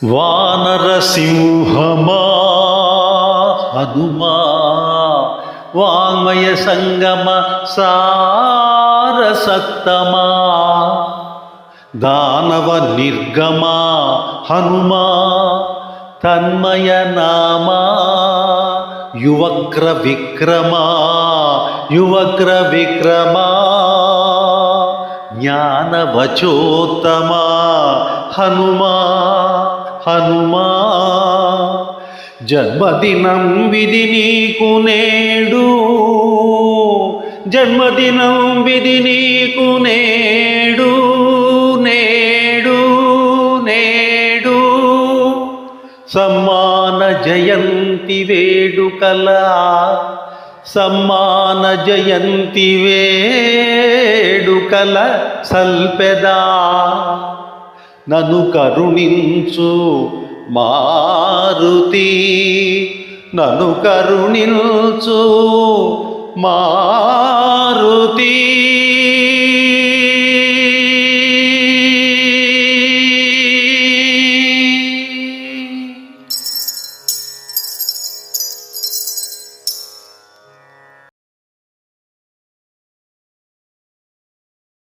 వానరసింహమా హనుమా వాంగ్మయ సంగమ సారసత్తమా దానవ నిర్గమా హనుమా తన్మయ నామా యువక్ర విక్రమా జ్ఞానవచోత్తమా హనుమా హనుమా జన్మదినం విధి నీకు నేడు, జన్మదినం విధి నీకు నేడు నేడు నేడు సమ్మాన జయంతి వేడుకల, సమ్మాన జయంతి వేడుకల సల్పెదా నన్ను కరుణించు మారుతి, నన్ను కరుణించు మారుతి.